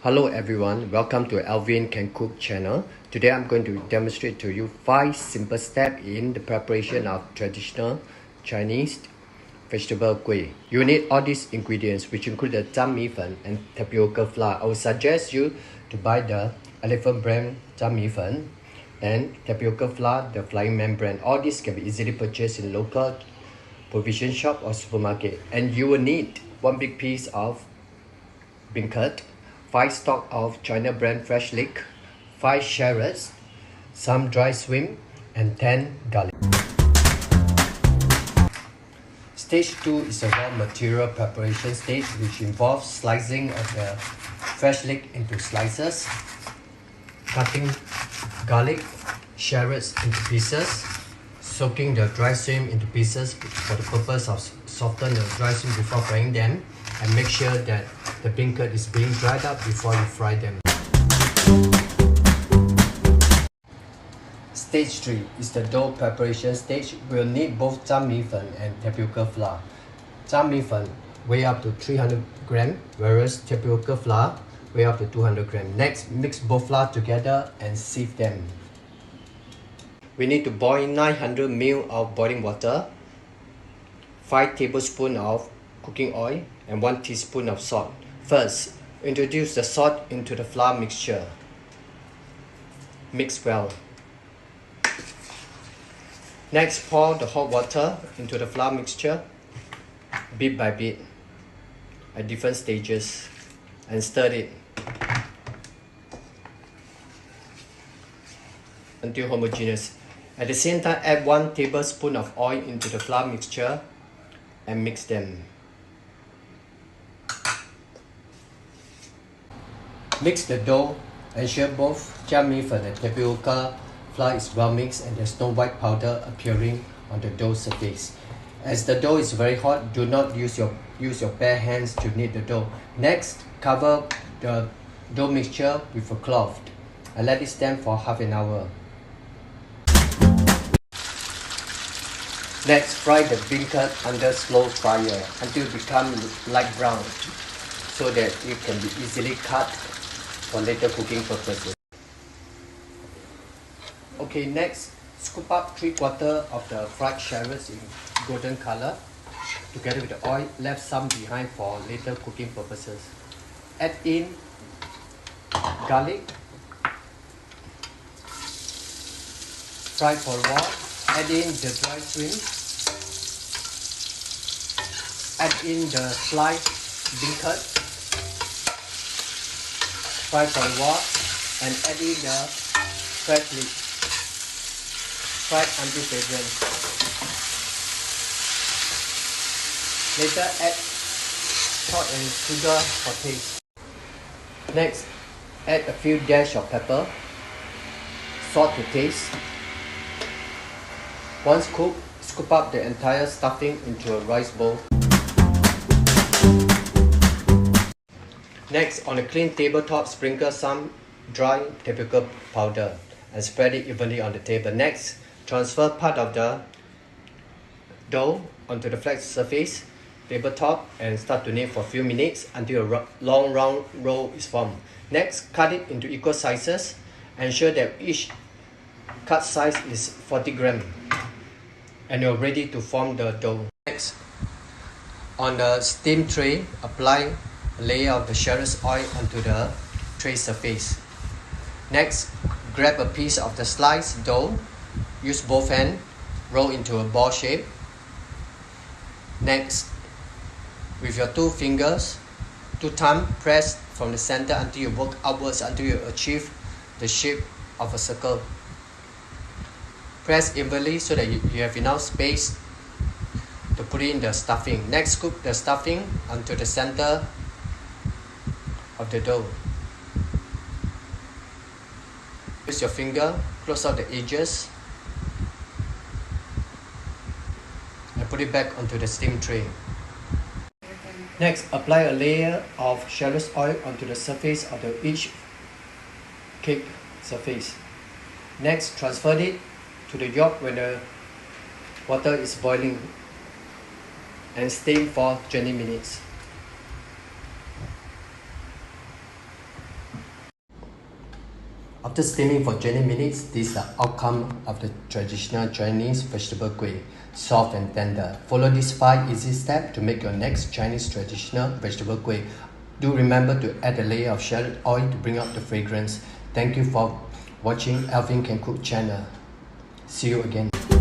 Hello everyone, welcome to Alvin Can Cook channel. Today I'm going to demonstrate to you 5 simple steps in the preparation of traditional Chinese vegetable kueh. You need all these ingredients, which include the zhang mi fen and tapioca flour. I would suggest you to buy the elephant brand zhang mi fen and tapioca flour, the flying man brand. All these can be easily purchased in local provision shop or supermarket. And you will need 1 big piece of beancurd, 5 stalk of China brand fresh leek, 5 shallots, some dry shrimp, and 10 garlic. Stage 2 is the raw material preparation stage, which involves slicing of the fresh leek into slices, cutting garlic, shallots into pieces, soaking the dry shrimp into pieces for the purpose of soften the dry shrimp before frying them, and make sure that the beancurd is being dried up before you fry them. Stage 3 is the dough preparation stage. We'll need both zhang mi fen and tapioca flour. Zhang mi fen weigh up to 300 grams, whereas tapioca flour weigh up to 200 grams. Next, mix both flour together and sieve them. We need to boil 900 ml of boiling water, 5 tablespoons of cooking oil, and 1 teaspoon of salt. First, introduce the salt into the flour mixture. Mix well. Next, pour the hot water into the flour mixture, bit by bit, at different stages, and stir it until homogeneous. At the same time, add 1 tablespoon of oil into the flour mixture and mix them. Mix the dough. Ensure both zhang mi fen and tapioca flour is well mixed and there's no white powder appearing on the dough surface. As the dough is very hot, do not use your bare hands to knead the dough. Next, cover the dough mixture with a cloth and let it stand for half an hour. Next, fry the beancurd under slow fire until it becomes light brown, so that it can be easily cut for later cooking purposes. Okay, next, scoop up 3/4 of the fried shallots in golden color. Together with the oil, left some behind for later cooking purposes. Add in garlic, fry for a while. Add in the dry shrimp. Add in the sliced beancurd. Fry for a while and add in the fresh leek. Fry until fragrant. Later, add salt and sugar for taste. Next, add a few dash of pepper, salt to taste. Once cooked, scoop up the entire stuffing into a rice bowl. Next, on a clean tabletop, sprinkle some dry tapioca powder and spread it evenly on the table. Next, transfer part of the dough onto the flat surface tabletop and start to knead for a few minutes until a long round roll is formed. Next, cut it into equal sizes. Ensure that each cut size is 40 grams and you're ready to form the dough. Next, on the steam tray, apply a layer of the shallots oil onto the tray surface. Next, grab a piece of the sliced dough, use both hands, roll into a ball shape. Next, with your 2 fingers, 2 times, press from the center until you work upwards until you achieve the shape of a circle. Press evenly so that you have enough space to put in the stuffing. Next, scoop the stuffing onto the center of the dough. Use your finger, close out the edges and put it back onto the steam tray. Next, apply a layer of shallot oil onto the surface of each cake surface. Next, transfer it to the yolk when the water is boiling and steam for 20 minutes. After steaming for 20 minutes, this is the outcome of the traditional Chinese vegetable kueh, soft and tender. Follow these 5 easy steps to make your next Chinese traditional vegetable kueh. Do remember to add a layer of shallot oil to bring out the fragrance. Thank you for watching Alvin Can Cook channel. See you again.